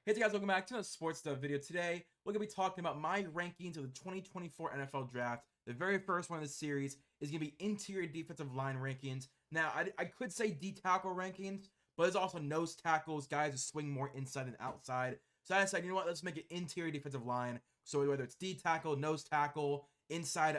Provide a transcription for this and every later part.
Hey guys, welcome back to another sports stuff video. Today, we're going to be talking about my rankings of the 2024 NFL Draft. The very first one of the series is going to be interior defensive line rankings. Now, I could say D-tackle rankings, but there's also nose tackles, guys who swing more inside and outside. So I decided, you know what, let's make it interior defensive line. So whether it's D-tackle, nose tackle, inside,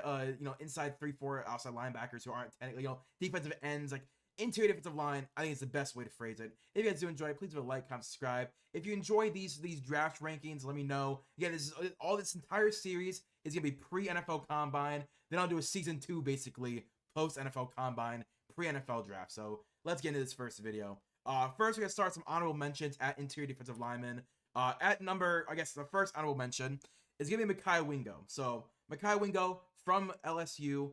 inside 3-4 outside linebackers who aren't technically, defensive ends, like interior defensive line, I think it's the best way to phrase it. If you guys do enjoy it, please leave a like, comment, subscribe. If you enjoy these draft rankings, let me know. Again, this entire series is gonna be pre-NFL Combine. Then I'll do a season 2, basically post-NFL Combine, pre-NFL Draft. So let's get into this first video. First, we're gonna start some honorable mentions at interior defensive linemen. At number, I guess the first honorable mention is gonna be Mekhi Wingo. So Mekhi Wingo from LSU.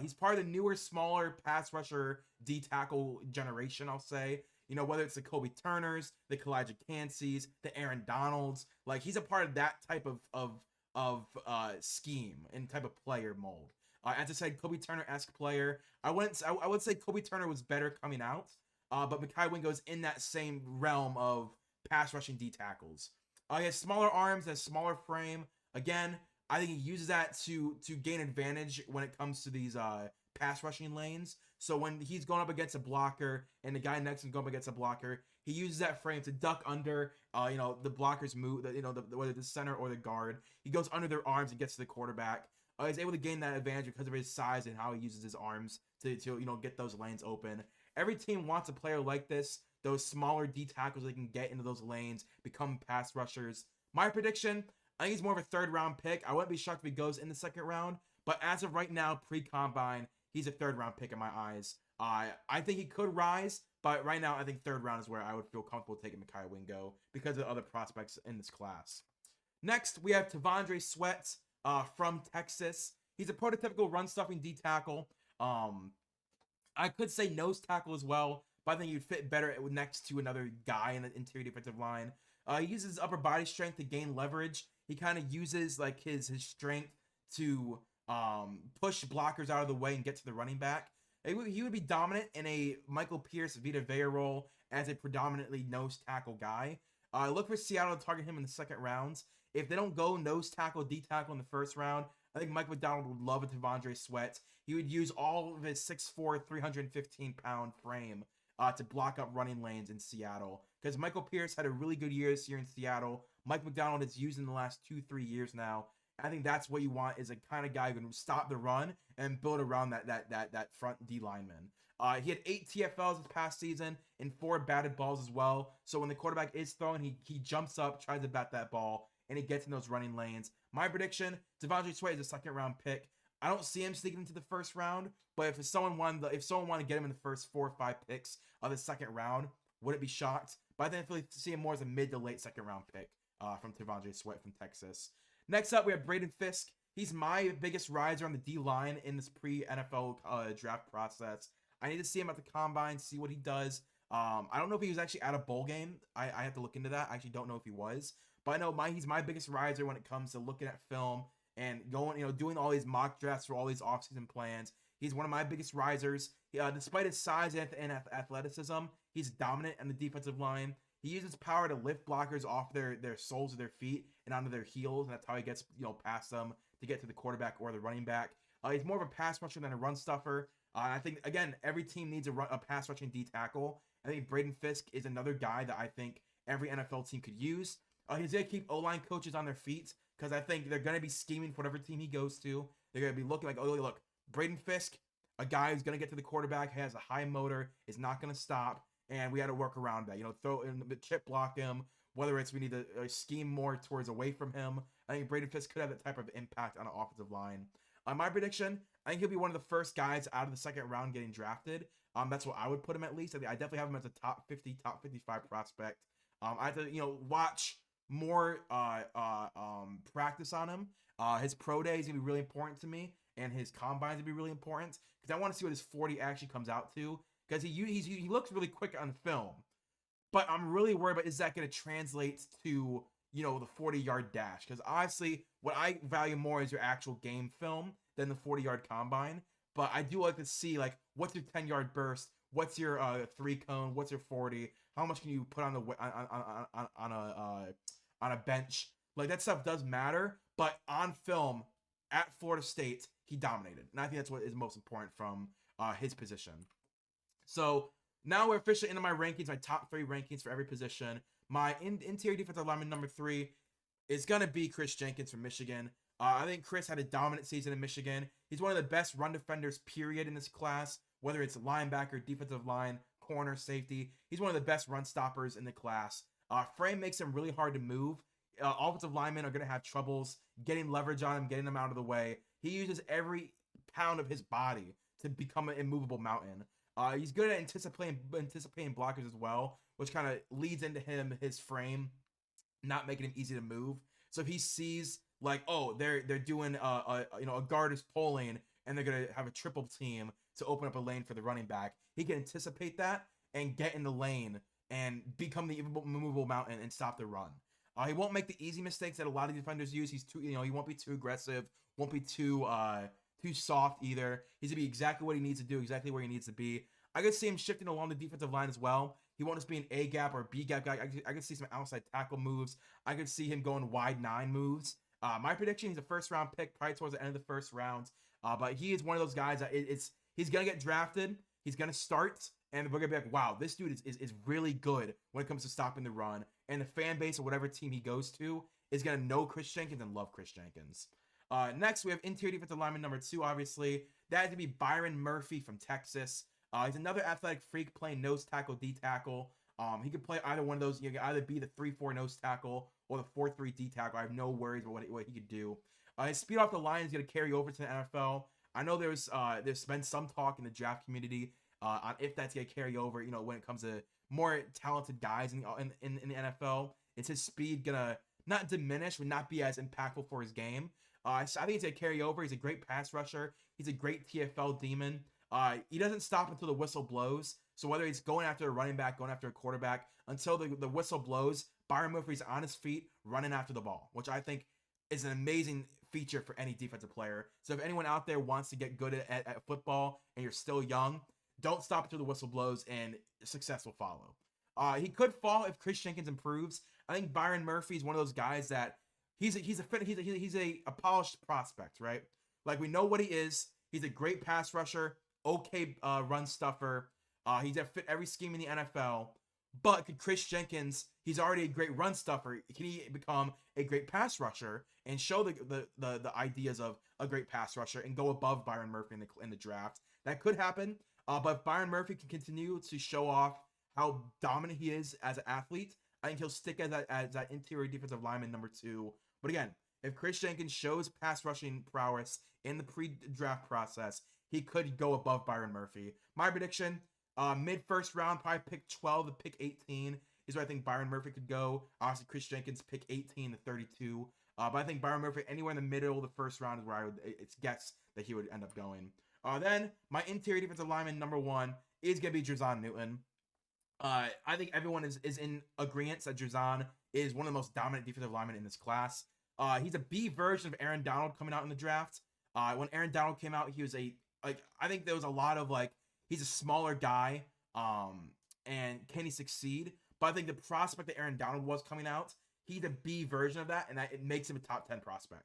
He's part of the newer, smaller pass rusher D tackle generation, I'll say. You know, whether it's the Kobe Turners, the Kalijah Kanseys, the Aaron Donalds, like he's a part of that type of scheme and type of player mold. As I said, Kobe Turner-esque player. I would say Kobe Turner was better coming out, but Mekhi Wingo's in that same realm of pass rushing D tackles. He has smaller arms and a smaller frame. Again, I think he uses that to gain advantage when it comes to these pass rushing lanes. So when he's going up against a blocker and the guy next to him going up against a blocker, he uses that frame to duck under, the blockers move, whether the center or the guard. He goes under their arms and gets to the quarterback. He's able to gain that advantage because of his size and how he uses his arms to get those lanes open. Every team wants a player like this. Those smaller D tackles they can get into those lanes, become pass rushers. My prediction, I think he's more of a third-round pick. I wouldn't be shocked if he goes in the second round. But as of right now, pre-combine, he's a third-round pick in my eyes. I think he could rise, but right now, I think third round is where I would feel comfortable taking Mekhi Wingo because of other prospects in this class. Next, we have T'Vondre Sweat from Texas. He's a prototypical run-stuffing D-tackle. I could say nose tackle as well, but I think he'd fit better next to another guy in the interior defensive line. He uses his upper body strength to gain leverage. He kind of uses like his strength to push blockers out of the way and get to the running back. He would be dominant in a Michael Pierce Vita Vea role as a predominantly nose tackle guy. Look for Seattle to target him in the second rounds. If they don't go nose tackle, D tackle in the first round, I think Mike McDonald would love a T'Vondre Sweat. He would use all of his 6'4", 315-pound frame to block up running lanes in Seattle. Because Michael Pierce had a really good year this year in Seattle. Mike McDonald is used in the last 2-3 years now. I think that's what you want, is a kind of guy who can stop the run and build around that front D lineman. He had 8 TFLs this past season and 4 batted balls as well. So when the quarterback is throwing, he jumps up, tries to bat that ball, and he gets in those running lanes. My prediction, T'Vondre Sweat is a second-round pick. I don't see him sneaking into the first round, but if someone wanted to get him in the first 4 or 5 picks of the second round, wouldn't be shocked. But I think I see him more as a mid to late second-round pick from T'Vondre Sweat from Texas. Next up, we have Braden Fisk. He's my biggest riser on the D-line in this pre-NFL draft process. I need to see him at the Combine, see what he does. I don't know if he was actually at a bowl game. I have to look into that. I actually don't know if he was. But I know he's my biggest riser when it comes to looking at film and going, doing all these mock drafts for all these offseason plans. He's one of my biggest risers. Despite his size and athleticism, he's dominant on the defensive line. He uses power to lift blockers off their soles of their feet and onto their heels, and that's how he gets past them to get to the quarterback or the running back. He's more of a pass rusher than a run stuffer. I think, again, every team needs a pass rushing D tackle. I think Braden Fisk is another guy that I think every NFL team could use. He's going to keep O-line coaches on their feet because I think they're going to be scheming for whatever team he goes to. They're going to be looking like, oh, look, Braden Fisk, a guy who's going to get to the quarterback, has a high motor, is not going to stop, and we had to work around that. Throw in the chip block him, whether it's we need to scheme more towards away from him. I think Braden Fisk could have that type of impact on an offensive line. My prediction, I think he'll be one of the first guys out of the second round getting drafted. That's what I would put him at least. I definitely have him as a top 50, top 55 prospect. I have to, watch more practice on him. His pro day is going to be really important to me, and his combine is going to be really important because I want to see what his 40 actually comes out to because he looks really quick on film. But I'm really worried about, is that going to translate to, the 40-yard dash? Because obviously, what I value more is your actual game film than the 40-yard combine. But I do like to see, like, what's your 10-yard burst? What's your 3-cone? What's your 40? How much can you put on the on on a bench. Like, that stuff does matter, but on film at Florida State, he dominated. And I think that's what is most important from his position. So now we're officially into my rankings, my top 3 rankings for every position. My interior defensive lineman number 3 is going to be Chris Jenkins from Michigan. I think Chris had a dominant season in Michigan. He's one of the best run defenders, period, in this class, whether it's linebacker, defensive line, corner, safety. He's one of the best run stoppers in the class. Frame makes him really hard to move. Offensive linemen are going to have troubles getting leverage on him, getting him out of the way. He uses every pound of his body to become an immovable mountain. He's good at anticipating blockers as well, which kind of leads into his frame not making him easy to move. So if he sees like, oh, they're doing a guard is pulling and they're gonna have a triple team to open up a lane for the running back, he can anticipate that and get in the lane and become the immovable mountain and stop the run. He won't make the easy mistakes that a lot of defenders use. He's too, he won't be too aggressive, won't be too soft either. He's gonna be exactly what he needs to do, exactly where he needs to be. I could see him shifting along the defensive line as well. He won't just be an A gap or B gap guy. I could see some outside tackle moves. I could see him going wide 9 moves. My prediction: he's a first round pick, probably towards the end of the first round. But he is one of those guys that he's gonna get drafted. He's gonna start, and we're gonna be like, wow, this dude is really good when it comes to stopping the run. And the fan base or whatever team he goes to is gonna know Chris Jenkins and love Chris Jenkins. Next, we have interior defensive lineman number 2. Obviously, that had to be Byron Murphy from Texas. He's another athletic freak playing nose tackle, D tackle. He could play either one of those. You can either be the 3-4 nose tackle or the 4-3 D tackle. I have no worries about what he could do. His speed off the line is going to carry over to the NFL. I know there's been some talk in the draft community on if that's going to carry over. When it comes to more talented guys in the NFL, is his speed gonna not diminish, but not be as impactful for his game? So I think it's going to carry over. He's a great pass rusher. He's a great TFL demon. He doesn't stop until the whistle blows. So whether he's going after a running back, going after a quarterback, until the whistle blows, Byron Murphy's on his feet, running after the ball, which I think is an amazing feature for any defensive player. So if anyone out there wants to get good at football and you're still young, don't stop until the whistle blows and success will follow. He could fall if Chris Jenkins improves. I think Byron Murphy is one of those guys that he's a polished prospect, right? Like, we know what he is. He's a great pass rusher, okay run stuffer. He's a fit every scheme in the NFL. But could Chris Jenkins, he's already a great run stuffer, can he become a great pass rusher and show the ideas of a great pass rusher and go above Byron Murphy in the draft? That could happen. But if Byron Murphy can continue to show off how dominant he is as an athlete, I think he'll stick as that interior defensive lineman number 2. But again, if Chris Jenkins shows pass rushing prowess in the pre-draft process, he could go above Byron Murphy. My prediction, mid-first round, probably pick 12 to pick 18 is where I think Byron Murphy could go. Obviously, Chris Jenkins pick 18 to 32. But I think Byron Murphy, anywhere in the middle of the first round is where I would guess that he would end up going. Then, my interior defensive lineman number 1 is going to be Jazon Newton. I think everyone is in agreement that Jazon is one of the most dominant defensive linemen in this class. He's a B version of Aaron Donald coming out in the draft. When Aaron Donald came out, he was I think there was a lot of he's a smaller guy, and can he succeed? But I think the prospect that Aaron Donald was coming out, he's a B version of that, and that it makes him a top 10 prospect.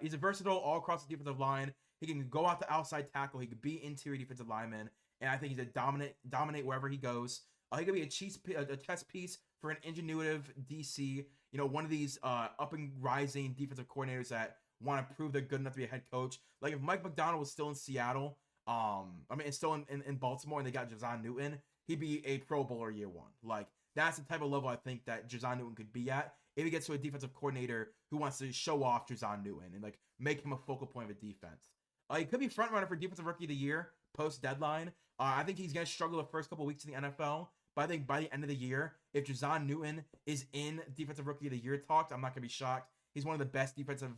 He's a versatile all across the defensive line. He can go out the outside tackle. He could be interior defensive lineman, and I think he's a dominate wherever he goes. He could be a chess piece for an ingenuitive DC. One of these up and rising defensive coordinators that want to prove they're good enough to be a head coach. Like, if Mike McDonald was still in Seattle, it's still in Baltimore, and they got Jazon Newton, he'd be a Pro Bowler year 1. Like, that's the type of level I think that Jazon Newton could be at if he gets to a defensive coordinator who wants to show off Jazon Newton and make him a focal point of a defense. He could be front runner for defensive rookie of the year post deadline. I think he's gonna struggle the first couple weeks in the NFL, but I think by the end of the year, if Jazon Newton is in defensive rookie of the year talks, I'm not gonna be shocked. He's one of the best defensive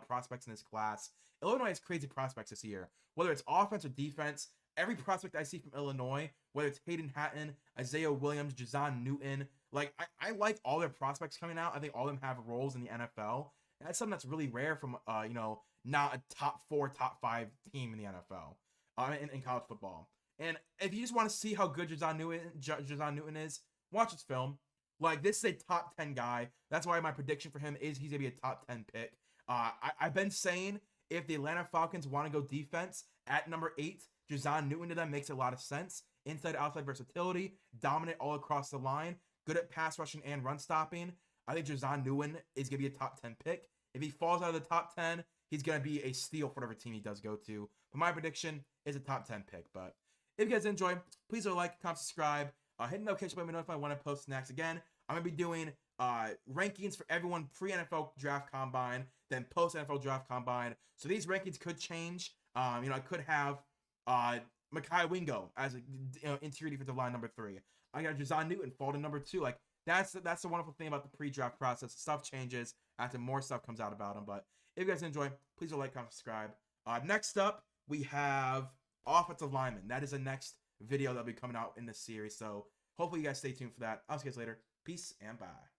prospects in this class. Illinois has crazy prospects this year, whether it's offense or defense. Every prospect I see from Illinois, whether it's Hayden Hatton, Isaiah Williams, Jazon Newton, I like all their prospects coming out. I think all of them have roles in the NFL. And that's something that's really rare from not a top 4, top 5 team in the NFL, in college football. And if you just want to see how good Jazon Newton is, watch this film. Like, this is a top 10 guy. That's why my prediction for him is he's going to be a top 10 pick. I've been saying if the Atlanta Falcons want to go defense at number 8, Jazon Newton to them makes a lot of sense. Inside outside versatility, dominant all across the line, good at pass rushing and run stopping. I think Jazon Newton is going to be a top 10 pick. If he falls out of the top 10, he's going to be a steal for whatever team he does go to. But my prediction is a top 10 pick. But if you guys enjoy, please like, comment, subscribe. Hit the notification bell to be notified when I post next. Again, I'm going to be doing rankings for everyone pre-NFL draft combine, then post-NFL draft combine. So these rankings could change. I could have Mekhi Wingo as interior defensive line number 3. I got Jazon Newton fall to number 2. Like, that's the wonderful thing about the pre-draft process. Stuff changes after more stuff comes out about them. But if you guys enjoy, please like, comment, subscribe. Next up, we have offensive lineman. That is the next video that'll be coming out in this series. So hopefully you guys stay tuned for that. I'll see you guys later. Peace and bye.